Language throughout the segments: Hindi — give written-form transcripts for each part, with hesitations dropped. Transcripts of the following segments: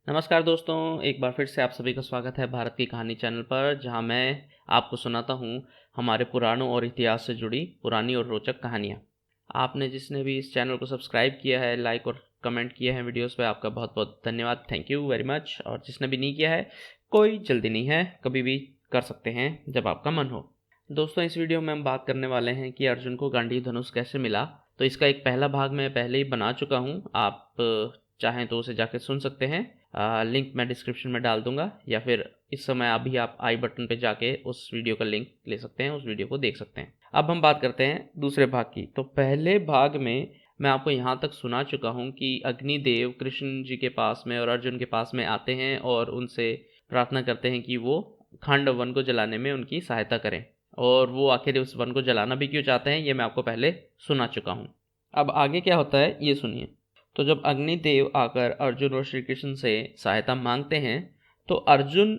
नमस्कार दोस्तों, एक बार फिर से आप सभी का स्वागत है भारत की कहानी चैनल पर, जहां मैं आपको सुनाता हूं हमारे पुराणों और इतिहास से जुड़ी पुरानी और रोचक कहानियां। आपने जिसने भी इस चैनल को सब्सक्राइब किया है, लाइक और कमेंट किए हैं वीडियोस पे, आपका बहुत बहुत धन्यवाद। Thank you very much. और जिसने भी नहीं किया है, कोई जल्दी नहीं है, कभी भी कर सकते हैं जब आपका मन हो। दोस्तों, इस वीडियो में हम बात करने वाले हैं कि अर्जुन को गांडीव धनुष कैसे मिला। तो इसका एक पहला भाग मैं पहले ही बना चुका हूँ, आप चाहें तो उसे जाके सुन सकते हैं। लिंक मैं डिस्क्रिप्शन में डाल दूंगा, या फिर इस समय अभी आप आई बटन पे जाके उस वीडियो का लिंक ले सकते हैं, उस वीडियो को देख सकते हैं। अब हम बात करते हैं दूसरे भाग की। तो पहले भाग में मैं आपको यहाँ तक सुना चुका हूँ कि अग्निदेव कृष्ण जी के पास में और अर्जुन के पास में आते हैं और उनसे प्रार्थना करते हैं कि वो खांडव वन को जलाने में उनकी सहायता करें। और वो आखिर उस वन को जलाना भी क्यों चाहते हैं, ये मैं आपको पहले सुना चुका हूँ। अब आगे क्या होता है ये सुनिए। तो जब अग्निदेव आकर अर्जुन और श्री कृष्ण से सहायता मांगते हैं, तो अर्जुन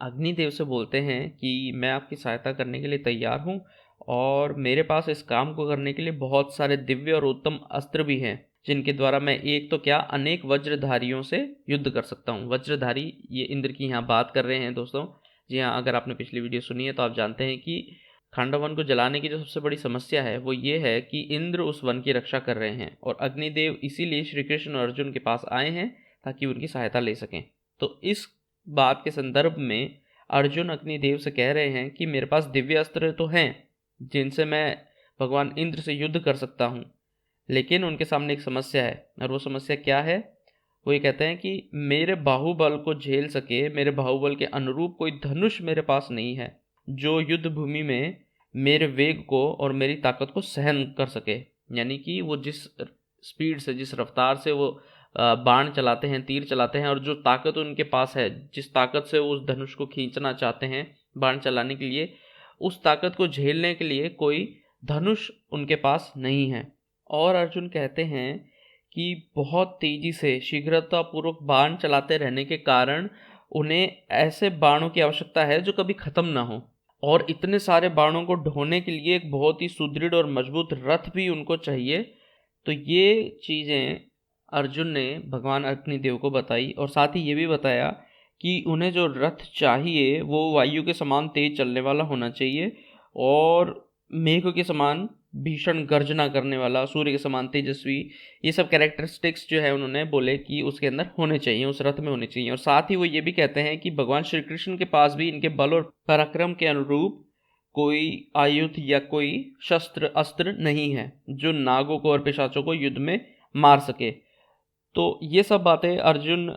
अग्निदेव से बोलते हैं कि मैं आपकी सहायता करने के लिए तैयार हूँ, और मेरे पास इस काम को करने के लिए बहुत सारे दिव्य और उत्तम अस्त्र भी हैं, जिनके द्वारा मैं एक तो क्या अनेक वज्रधारियों से युद्ध कर सकता हूँ। वज्रधारी, ये इंद्र की यहाँ बात कर रहे हैं दोस्तों। जी हाँ, अगर आपने पिछली वीडियो सुनी है तो आप जानते हैं कि खांडव वन को जलाने की जो सबसे बड़ी समस्या है वो ये है कि इंद्र उस वन की रक्षा कर रहे हैं, और अग्निदेव इसीलिए श्री कृष्ण और अर्जुन के पास आए हैं ताकि उनकी सहायता ले सकें। तो इस बात के संदर्भ में अर्जुन अग्निदेव से कह रहे हैं कि मेरे पास दिव्य अस्त्र तो हैं जिनसे मैं भगवान इंद्र से युद्ध कर सकता हूँ, लेकिन उनके सामने एक समस्या है। और वो समस्या क्या है? वो ये कहते हैं कि मेरे बाहुबल को झेल सके, मेरे बाहुबल के अनुरूप कोई धनुष मेरे पास नहीं है जो युद्ध भूमि में मेरे वेग को और मेरी ताकत को सहन कर सके। यानी कि वो जिस स्पीड से, जिस रफ्तार से वो बाण चलाते हैं, तीर चलाते हैं, और जो ताकत उनके पास है, जिस ताकत से वो उस धनुष को खींचना चाहते हैं बाण चलाने के लिए, उस ताकत को झेलने के लिए कोई धनुष उनके पास नहीं है। और अर्जुन कहते हैं कि बहुत तेजी से शीघ्रतापूर्वक बाण चलाते रहने के कारण उन्हें ऐसे बाणों की आवश्यकता है जो कभी खत्म ना हो, और इतने सारे बाणों को ढोने के लिए एक बहुत ही सुदृढ़ और मजबूत रथ भी उनको चाहिए। तो ये चीज़ें अर्जुन ने भगवान अग्निदेव को बताई, और साथ ही ये भी बताया कि उन्हें जो रथ चाहिए वो वायु के समान तेज चलने वाला होना चाहिए, और मेघ के समान भीषण गर्जना करने वाला, सूर्य के समान तेजस्वी। ये सब कैरेक्टरिस्टिक्स जो है उन्होंने बोले कि उसके अंदर होने चाहिए, उस रथ में होने चाहिए। और साथ ही वो ये भी कहते हैं कि भगवान श्री कृष्ण के पास भी इनके बल और पराक्रम के अनुरूप कोई आयुध या कोई शस्त्र अस्त्र नहीं है जो नागों को और पिशाचों को युद्ध में मार सके। तो ये सब बातें अर्जुन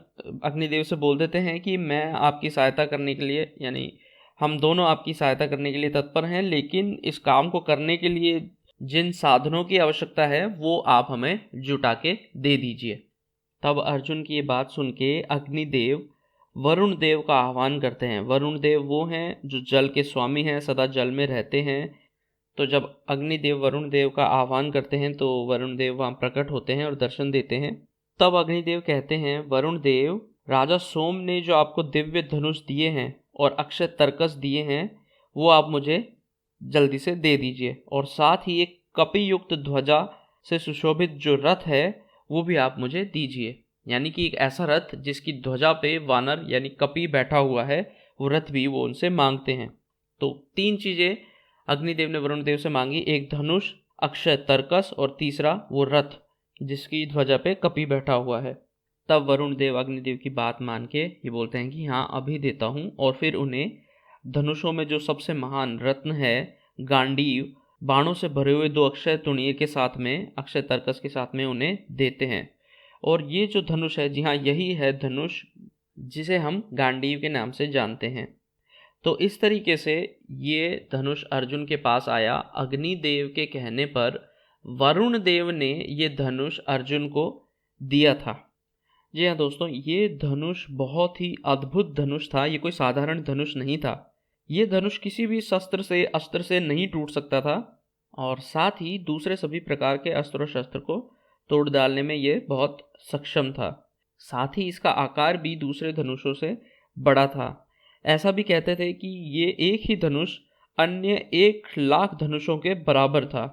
अग्निदेव से बोल देते हैं कि मैं आपकी सहायता करने के लिए, यानी हम दोनों आपकी सहायता करने के लिए तत्पर हैं, लेकिन इस काम को करने के लिए जिन साधनों की आवश्यकता है वो आप हमें जुटा के दे दीजिए। तब अर्जुन की ये बात सुन के अग्निदेव वरुण देव का आह्वान करते हैं। वरुण देव वो हैं जो जल के स्वामी हैं, सदा जल में रहते हैं। तो जब अग्निदेव वरुण देव का आह्वान करते हैं तो वरुण देव वहाँ प्रकट होते हैं और दर्शन देते हैं। तब अग्निदेव कहते हैं, वरुण देव, राजा सोम ने जो आपको दिव्य धनुष दिए हैं और अक्षय तरकस दिए हैं वो आप मुझे जल्दी से दे दीजिए, और साथ ही एक कपि युक्त ध्वजा से सुशोभित जो रथ है वो भी आप मुझे दीजिए। यानी कि एक ऐसा रथ जिसकी ध्वजा पे वानर यानी कपि बैठा हुआ है, वो रथ भी वो उनसे मांगते हैं। तो तीन चीजें अग्निदेव ने वरुण देव से मांगी, एक धनुष, अक्षय तरकस, और तीसरा वो रथ जिसकी ध्वजा पे कपि बैठा हुआ है। तब वरुण देव अग्निदेव की बात मान के ये बोलते हैं कि हाँ अभी देता हूँ, और फिर उन्हें धनुषों में जो सबसे महान रत्न है गांडीव, बाणों से भरे हुए दो अक्षय तुणीर के साथ में, अक्षय तरकस के साथ में उन्हें देते हैं। और ये जो धनुष है, जी हाँ यही है धनुष जिसे हम गांडीव के नाम से जानते हैं। तो इस तरीके से ये धनुष अर्जुन के पास आया। अग्निदेव के कहने पर वरुण देव ने ये धनुष अर्जुन को दिया था। जी हाँ दोस्तों, ये धनुष बहुत ही अद्भुत धनुष था। ये कोई साधारण धनुष नहीं था। ये धनुष किसी भी शस्त्र से, अस्त्र से नहीं टूट सकता था, और साथ ही दूसरे सभी प्रकार के अस्त्र शस्त्र को तोड़ डालने में ये बहुत सक्षम था। साथ ही इसका आकार भी दूसरे धनुषों से बड़ा था। ऐसा भी कहते थे कि ये एक ही धनुष अन्य 1,00,000 धनुषों के बराबर था।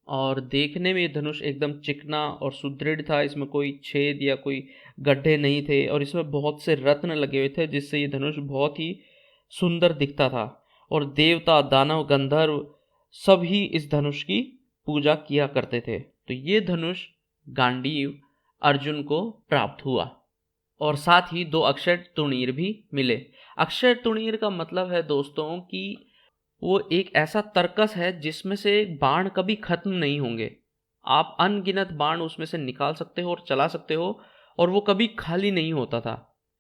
और देखने में ये धनुष एकदम चिकना और सुदृढ़ था। इसमें कोई छेद या कोई गड्ढे नहीं थे और इसमें बहुत से रत्न लगे हुए थे, जिससे ये धनुष बहुत ही सुंदर दिखता था। और देवता, दानव, गंधर्व सभी इस धनुष की पूजा किया करते थे। तो ये धनुष गांडीव अर्जुन को प्राप्त हुआ और साथ ही 2 अक्षय तुणीर भी मिले। अक्षय तुणीर का मतलब है दोस्तों कि वो एक ऐसा तर्कस है जिसमें से बाण कभी खत्म नहीं होंगे। आप अनगिनत बाण उसमें से निकाल सकते हो और चला सकते हो और वो कभी खाली नहीं होता था।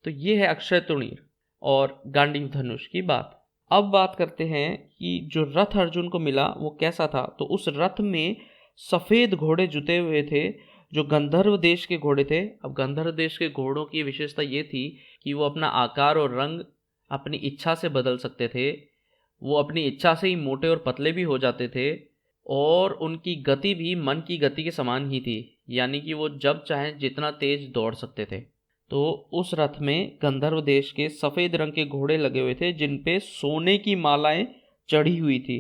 तो ये है अक्षय तुणीर और गांडीव धनुष की बात। अब बात करते हैं कि जो रथ अर्जुन को मिला वो कैसा था। तो उस रथ में सफ़ेद घोड़े जुते हुए थे जो गंधर्व देश के घोड़े थे। अब गंधर्व देश के घोड़ों की विशेषता ये थी कि वो अपना आकार और रंग अपनी इच्छा से बदल सकते थे। वो अपनी इच्छा से ही मोटे और पतले भी हो जाते थे और उनकी गति भी मन की गति के समान ही थी, यानी कि वो जब चाहें जितना तेज दौड़ सकते थे। तो उस रथ में गंधर्व देश के सफ़ेद रंग के घोड़े लगे हुए थे जिन पे सोने की मालाएं चढ़ी हुई थी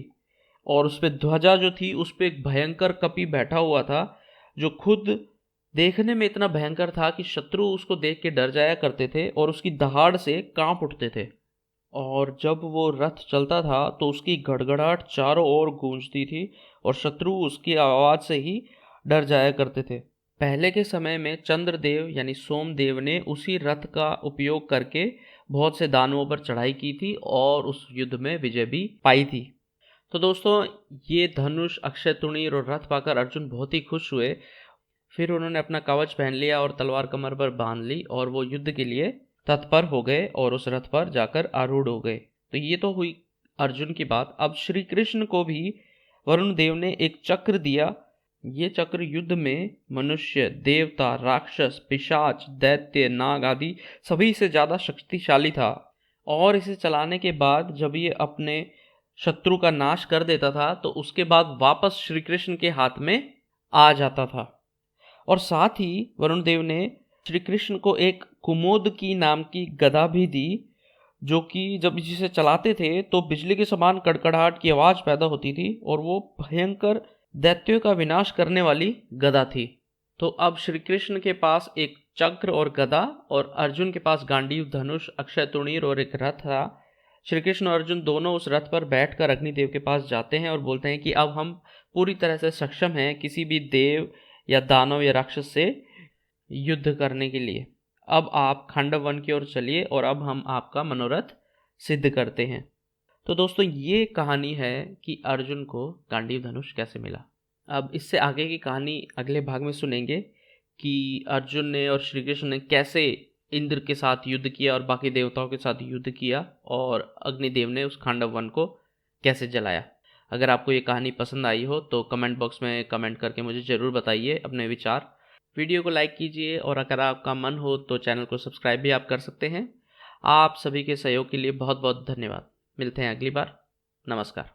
और उस पे ध्वजा जो थी उस पे एक भयंकर कपि बैठा हुआ था जो खुद देखने में इतना भयंकर था कि शत्रु उसको देख के डर जाया करते थे और उसकी दहाड़ से कांप उठते थे। और जब वो रथ चलता था तो उसकी गड़गड़ाहट चारों ओर गूंजती थी और शत्रु उसकी आवाज़ से ही डर जाया करते थे। पहले के समय में चंद्रदेव यानी सोमदेव ने उसी रथ का उपयोग करके बहुत से दानवों पर चढ़ाई की थी और उस युद्ध में विजय भी पाई थी। तो दोस्तों, ये धनुष, अक्षय तुणीर और रथ पाकर अर्जुन बहुत ही खुश हुए। फिर उन्होंने अपना कवच पहन लिया और तलवार कमर पर बांध ली और वो युद्ध के लिए तत्पर हो गए और उस रथ पर जाकर आरूढ़ हो गए। तो ये तो हुई अर्जुन की बात। अब श्री कृष्ण को भी वरुण देव ने एक चक्र दिया। ये चक्र युद्ध में मनुष्य, देवता, राक्षस, पिशाच, दैत्य, नाग आदि सभी से ज़्यादा शक्तिशाली था और इसे चलाने के बाद जब ये अपने शत्रु का नाश कर देता था तो उसके बाद वापस श्री कृष्ण के हाथ में आ जाता था। और साथ ही वरुण देव ने श्री कृष्ण को एक कुमोदकी नाम की गदा भी दी जो कि जब जिसे चलाते थे तो बिजली के समान कड़कड़ाहट की आवाज़ पैदा होती थी और वो भयंकर दैत्यों का विनाश करने वाली गदा थी। तो अब श्री कृष्ण के पास एक चक्र और गदा और अर्जुन के पास गांडीव धनुष, अक्षय तुणीर और एक रथ था। श्री कृष्ण और अर्जुन दोनों उस रथ पर बैठकर अग्निदेव के पास जाते हैं और बोलते हैं कि अब हम पूरी तरह से सक्षम हैं किसी भी देव या दानव या राक्षस से युद्ध करने के लिए। अब आप खांडव वन की ओर चलिए और अब हम आपका मनोरथ सिद्ध करते हैं। तो दोस्तों, ये कहानी है कि अर्जुन को गांडीव धनुष कैसे मिला। अब इससे आगे की कहानी अगले भाग में सुनेंगे कि अर्जुन ने और श्री कृष्ण ने कैसे इंद्र के साथ युद्ध किया और बाकी देवताओं के साथ युद्ध किया और अग्निदेव ने उस खांडव वन को कैसे जलाया। अगर आपको ये कहानी पसंद आई हो तो कमेंट बॉक्स में कमेंट करके मुझे ज़रूर बताइए अपने विचार। वीडियो को लाइक कीजिए और अगर आपका मन हो तो चैनल को सब्सक्राइब भी आप कर सकते हैं। आप सभी के सहयोग के लिए बहुत बहुत धन्यवाद। मिलते हैं अगली बार। नमस्कार।